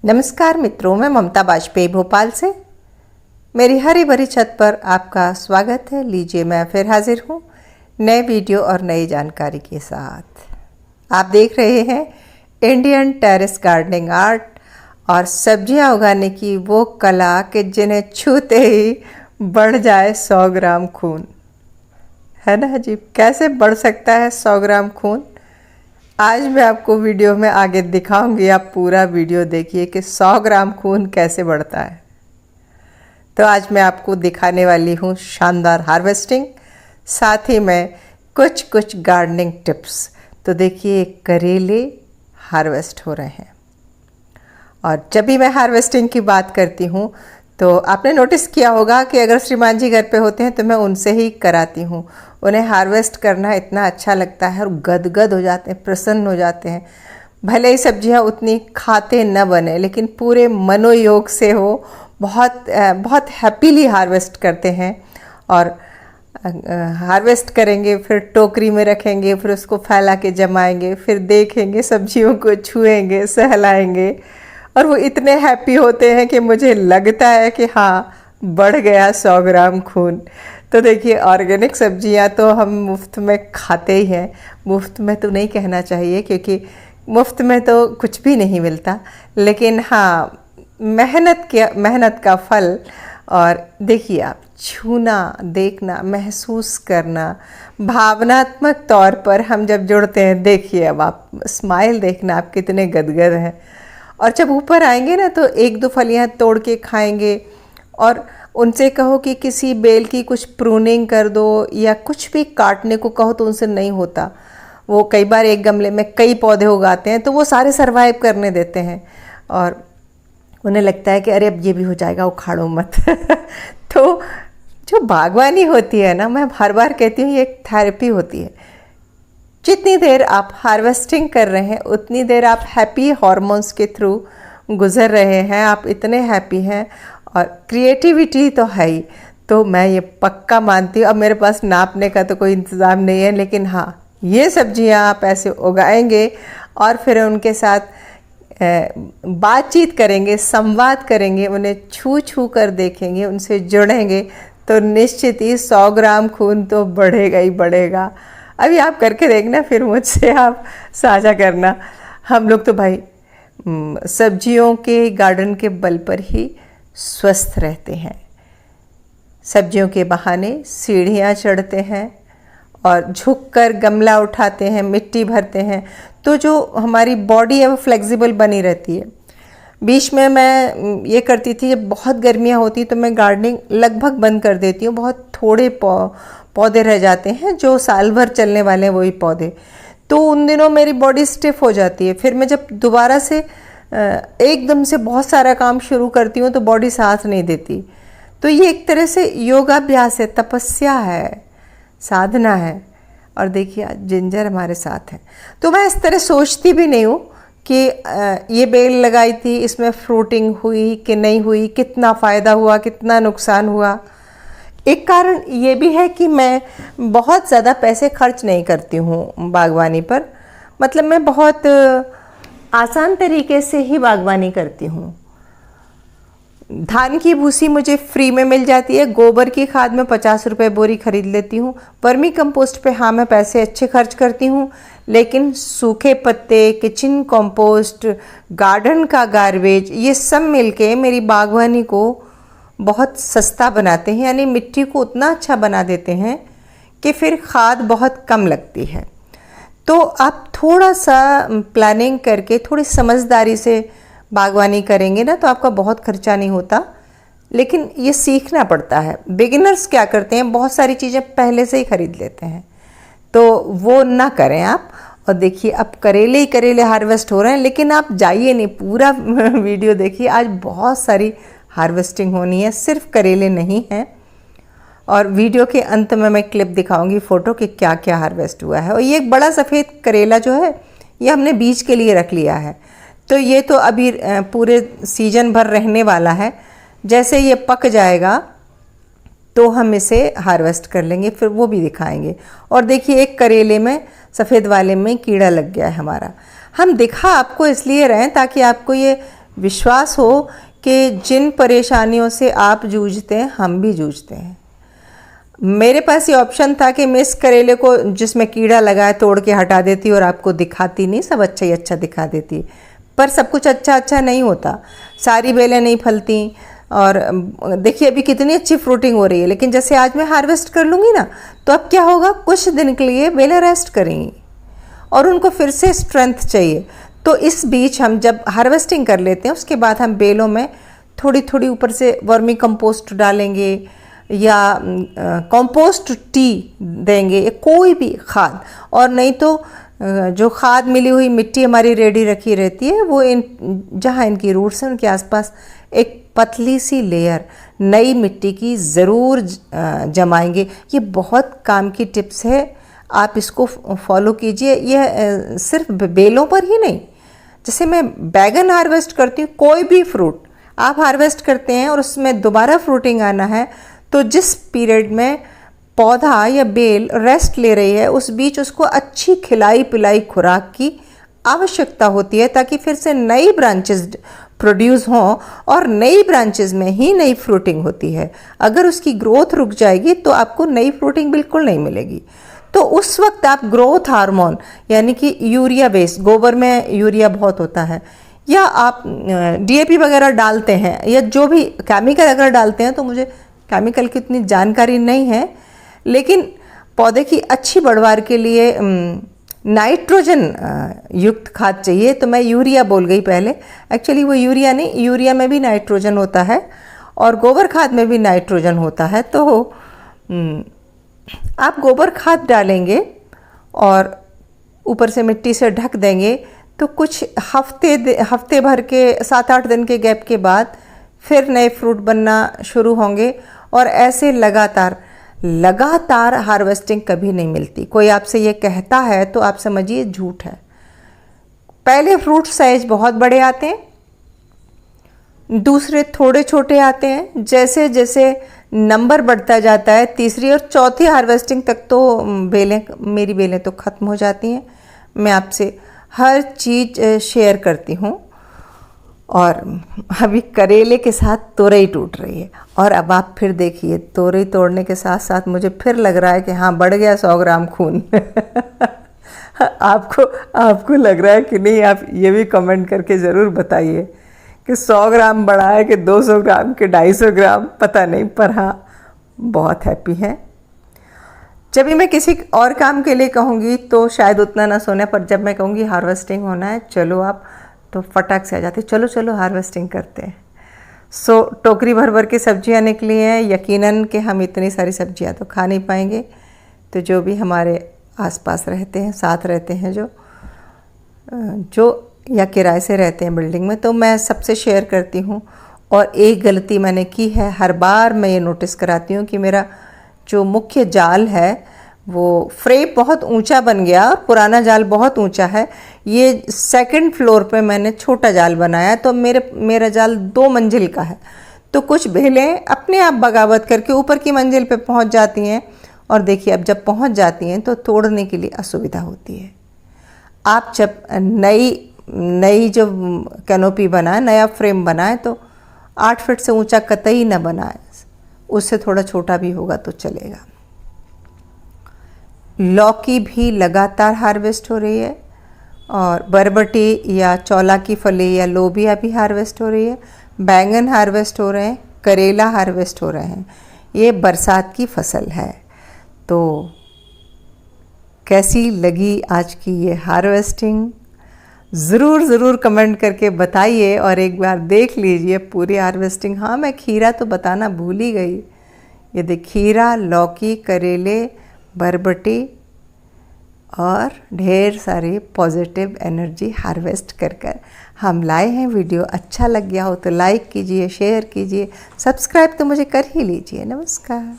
नमस्कार मित्रों, मैं ममता बाजपेयी भोपाल से मेरी हरी भरी छत पर आपका स्वागत है। लीजिए, मैं फिर हाजिर हूँ नए वीडियो और नई जानकारी के साथ। आप देख रहे हैं इंडियन टेरेस गार्डनिंग आर्ट और सब्जियां उगाने की वो कला कि जिन्हें छूते ही बढ़ जाए 100 ग्राम खून। है ना जी, कैसे बढ़ सकता है 100 ग्राम खून? आज मैं आपको वीडियो में आगे दिखाऊंगी। आप पूरा वीडियो देखिए कि 100 ग्राम खून कैसे बढ़ता है। तो आज मैं आपको दिखाने वाली हूँ शानदार हार्वेस्टिंग, साथ ही में कुछ गार्डनिंग टिप्स। तो देखिए, करेले हार्वेस्ट हो रहे हैं। और जब भी मैं हार्वेस्टिंग की बात करती हूँ तो आपने नोटिस किया होगा कि अगर श्रीमान जी घर पे होते हैं तो मैं उनसे ही कराती हूँ। उन्हें हार्वेस्ट करना इतना अच्छा लगता है और गदगद हो जाते हैं, प्रसन्न हो जाते हैं। भले ही सब्जियाँ उतनी खाते न बने, लेकिन पूरे मनोयोग से हो बहुत हैप्पीली हार्वेस्ट करते हैं। और हार्वेस्ट करेंगे, फिर टोकरी में रखेंगे, फिर उसको फैला के जमाएंगे, फिर देखेंगे, सब्जियों को छुएंगे, सहलाएंगे, और वो इतने हैप्पी होते हैं कि मुझे लगता है कि हाँ, बढ़ गया 100 ग्राम खून। तो देखिए, ऑर्गेनिक सब्जियां तो हम मुफ्त में खाते ही हैं। मुफ्त में तो नहीं कहना चाहिए, क्योंकि मुफ्त में तो कुछ भी नहीं मिलता, लेकिन हाँ, मेहनत का फल। और देखिए, आप छूना, देखना, महसूस करना, भावनात्मक तौर पर हम जब जुड़ते हैं, देखिए अब आप स्माइल देखना, आप कितने गदगद हैं। और जब ऊपर आएंगे ना तो एक दो फलियां तोड़ के खाएंगे, और उनसे कहो कि किसी बेल की कुछ प्रूनिंग कर दो या कुछ भी काटने को कहो तो उनसे नहीं होता। वो कई बार एक गमले में कई पौधे उगाते हैं तो वो सारे सरवाइव करने देते हैं, और उन्हें लगता है कि अरे अब ये भी हो जाएगा, उखाड़ो मत। तो जो बागवानी होती है ना, मैं हर बार कहती हूँ, ये एक थेरेपी होती है। जितनी देर आप हार्वेस्टिंग कर रहे हैं उतनी देर आप हैप्पी हार्मोन्स के थ्रू गुजर रहे हैं, आप इतने हैप्पी हैं, और क्रिएटिविटी तो है ही। तो मैं ये पक्का मानती हूँ। अब मेरे पास नापने का तो कोई इंतज़ाम नहीं है, लेकिन हाँ, ये सब्जियाँ आप ऐसे उगाएंगे और फिर उनके साथ बातचीत करेंगे, संवाद करेंगे, उन्हें छू कर देखेंगे, उनसे जुड़ेंगे, तो निश्चित ही 100 ग्राम खून तो बढ़ेगा ही बढ़ेगा। अभी आप करके देखना, फिर मुझसे आप साझा करना। हम लोग तो भाई सब्जियों के गार्डन के बल पर ही स्वस्थ रहते हैं। सब्जियों के बहाने सीढ़ियाँ चढ़ते हैं और झुककर गमला उठाते हैं, मिट्टी भरते हैं, तो जो हमारी बॉडी है वो फ्लेक्सिबल बनी रहती है। बीच में मैं ये करती थी, जब बहुत गर्मियाँ होती तो मैं गार्डनिंग लगभग बंद कर देती हूँ। बहुत थोड़े पौधे रह जाते हैं जो साल भर चलने वाले हैं, वही पौधे। तो उन दिनों मेरी बॉडी स्टिफ हो जाती है। फिर मैं जब दोबारा से एकदम से बहुत सारा काम शुरू करती हूँ तो बॉडी साथ नहीं देती। तो ये एक तरह से योगाभ्यास है, तपस्या है, साधना है। और देखिए, आज जिंजर हमारे साथ है। तो मैं इस तरह सोचती भी नहीं हूँ कि ये बेल लगाई थी, इसमें फ्रूटिंग हुई कि नहीं हुई, कितना फ़ायदा हुआ, कितना नुकसान हुआ। एक कारण ये भी है कि मैं बहुत ज़्यादा पैसे खर्च नहीं करती हूँ बागवानी पर। मतलब मैं बहुत आसान तरीके से ही बागवानी करती हूँ। धान की भूसी मुझे फ्री में मिल जाती है। गोबर की खाद में 50 रुपये बोरी खरीद लेती हूँ। वर्मी कंपोस्ट पे हाँ, मैं पैसे अच्छे खर्च करती हूँ, लेकिन सूखे पत्ते, किचन कंपोस्ट, गार्डन का गार्बेज, ये सब मिलके मेरी बागवानी को बहुत सस्ता बनाते हैं। यानी मिट्टी को उतना अच्छा बना देते हैं कि फिर खाद बहुत कम लगती है। तो आप थोड़ा सा प्लानिंग करके, थोड़ी समझदारी से बागवानी करेंगे ना, तो आपका बहुत खर्चा नहीं होता। लेकिन ये सीखना पड़ता है। बिगिनर्स क्या करते हैं, बहुत सारी चीज़ें पहले से ही खरीद लेते हैं, तो वो ना करें आप। और देखिए, अब करेले ही करेले हार्वेस्ट हो रहे हैं, लेकिन आप जाइए नहीं, पूरा वीडियो देखिए। आज बहुत सारी हार्वेस्टिंग होनी है, सिर्फ करेले नहीं हैं। और वीडियो के अंत में मैं क्लिप दिखाऊंगी, फ़ोटो कि क्या क्या हार्वेस्ट हुआ है। और ये एक बड़ा सफ़ेद करेला जो है, ये हमने बीज के लिए रख लिया है। तो ये तो अभी पूरे सीजन भर रहने वाला है। जैसे ये पक जाएगा तो हम इसे हार्वेस्ट कर लेंगे, फिर वो भी दिखाएंगे। और देखिए, एक करेले में, सफ़ेद वाले में कीड़ा लग गया है हमारा। हम दिखा आपको इसलिए रहे हैं ताकि आपको ये विश्वास हो कि जिन परेशानियों से आप जूझते हैं हम भी जूझते हैं। मेरे पास ये ऑप्शन था कि मैं इस करेले को जिसमें कीड़ा लगा है तोड़ के हटा देती और आपको दिखाती नहीं, सब अच्छा ही अच्छा दिखा देती, पर सब कुछ अच्छा अच्छा नहीं होता, सारी बेलें नहीं फलती। और देखिए अभी कितनी अच्छी फ्रूटिंग हो रही है, लेकिन जैसे आज मैं हार्वेस्ट कर लूँगी ना तो अब क्या होगा, कुछ दिन के लिए बेलें रेस्ट करेंगी और उनको फिर से स्ट्रेंथ चाहिए। तो इस बीच हम जब हार्वेस्टिंग कर लेते हैं उसके बाद हम बेलों में थोड़ी थोड़ी ऊपर से वर्मी कंपोस्ट डालेंगे या कंपोस्ट टी देंगे, कोई भी खाद, और नहीं तो जो खाद मिली हुई मिट्टी हमारी रेडी रखी रहती है वो जहाँ इनकी रूट्स हैं उनके आसपास एक पतली सी लेयर नई मिट्टी की ज़रूर जमाएंगे। ये बहुत काम की टिप्स है, आप इसको फॉलो कीजिए। यह सिर्फ बेलों पर ही नहीं, जैसे मैं बैगन हार्वेस्ट करती हूँ, कोई भी फ्रूट आप हार्वेस्ट करते हैं और उसमें दोबारा फ्रूटिंग आना है तो जिस पीरियड में पौधा या बेल रेस्ट ले रही है उस बीच उसको अच्छी खिलाई पिलाई खुराक की आवश्यकता होती है ताकि फिर से नई ब्रांचेस प्रोड्यूस हों, और नई ब्रांचेस में ही नई फ्रूटिंग होती है। अगर उसकी ग्रोथ रुक जाएगी तो आपको नई फ्रूटिंग बिल्कुल नहीं मिलेगी। तो उस वक्त आप ग्रोथ हार्मोन यानी कि यूरिया बेस, गोबर में यूरिया बहुत होता है, या आप डीएपी वगैरह डालते हैं या जो भी केमिकल अगर डालते हैं, तो मुझे केमिकल की इतनी जानकारी नहीं है, लेकिन पौधे की अच्छी बढ़वार के लिए नाइट्रोजन युक्त खाद चाहिए। तो मैं यूरिया बोल गई पहले, एक्चुअली वो यूरिया नहीं, यूरिया में भी नाइट्रोजन होता है और गोबर खाद में भी नाइट्रोजन होता है। तो आप गोबर खाद डालेंगे और ऊपर से मिट्टी से ढक देंगे तो कुछ हफ्ते भर के 7-8 दिन के गैप के बाद फिर नए फ्रूट बनना शुरू होंगे, और ऐसे लगातार हार्वेस्टिंग कभी नहीं मिलती। कोई आपसे ये कहता है तो आप समझिए झूठ है। पहले फ्रूट साइज बहुत बड़े आते हैं, दूसरे थोड़े छोटे आते हैं, जैसे जैसे नंबर बढ़ता जाता है तीसरी और चौथी हार्वेस्टिंग तक तो मेरी बेलें तो ख़त्म हो जाती हैं। मैं आपसे हर चीज़ शेयर करती हूँ। और अभी करेले के साथ तोरई टूट रही है, और अब आप फिर देखिए तोरई तोड़ने के साथ साथ मुझे फिर लग रहा है कि हाँ बढ़ गया 100 ग्राम खून। आपको लग रहा है कि नहीं? आप ये भी कमेंट करके ज़रूर बताइए कि 100 ग्राम बढ़ा है कि 200 ग्राम के 250 ग्राम, पता नहीं, पर हाँ बहुत हैप्पी है। जब भी मैं किसी और काम के लिए कहूँगी तो शायद उतना ना सोने, पर जब मैं कहूँगी हार्वेस्टिंग होना है, चलो आप, तो फटाक से आ जाती, चलो चलो हार्वेस्टिंग करते हैं। सो टोकरी भर भर के सब्जियां निकली हैं, यकीनन कि हम इतनी सारी सब्जियां तो खा नहीं पाएंगे। तो जो भी हमारे आसपास रहते हैं, साथ रहते हैं, जो या किराए से रहते हैं बिल्डिंग में, तो मैं सबसे शेयर करती हूँ। और एक गलती मैंने की है, हर बार मैं ये नोटिस कराती हूँ कि मेरा जो मुख्य जाल है वो फ्रेम बहुत ऊंचा बन गया और पुराना जाल बहुत ऊंचा है। ये 2nd फ्लोर पे मैंने छोटा जाल बनाया, तो मेरा जाल 2 मंजिल का है। तो कुछ बेलें अपने आप बगावत करके ऊपर की मंजिल पे पहुंच जाती हैं, और देखिए अब जब पहुंच जाती हैं तो तोड़ने के लिए असुविधा होती है। आप जब नई जो कैनोपी बनाए, नया फ्रेम बनाए, तो 8 फीट से ऊंचा कतई न बनाए, उससे थोड़ा छोटा भी होगा तो चलेगा। लौकी भी लगातार हार्वेस्ट हो रही है, और बरबटी या चौला की फली या लोबिया भी हार्वेस्ट हो रही है, बैंगन हार्वेस्ट हो रहे हैं, करेला हार्वेस्ट हो रहे हैं। ये बरसात की फसल है। तो कैसी लगी आज की ये हार्वेस्टिंग? ज़रूर कमेंट करके बताइए, और एक बार देख लीजिए पूरी हार्वेस्टिंग। हाँ, मैं खीरा तो बताना भूल ही गई। ये देख, खीरा, लौकी, करेले, बरबटी और ढेर सारी पॉजिटिव एनर्जी हार्वेस्ट कर हम लाए हैं। वीडियो अच्छा लग गया हो तो लाइक कीजिए, शेयर कीजिए, सब्सक्राइब तो मुझे कर ही लीजिए। नमस्कार।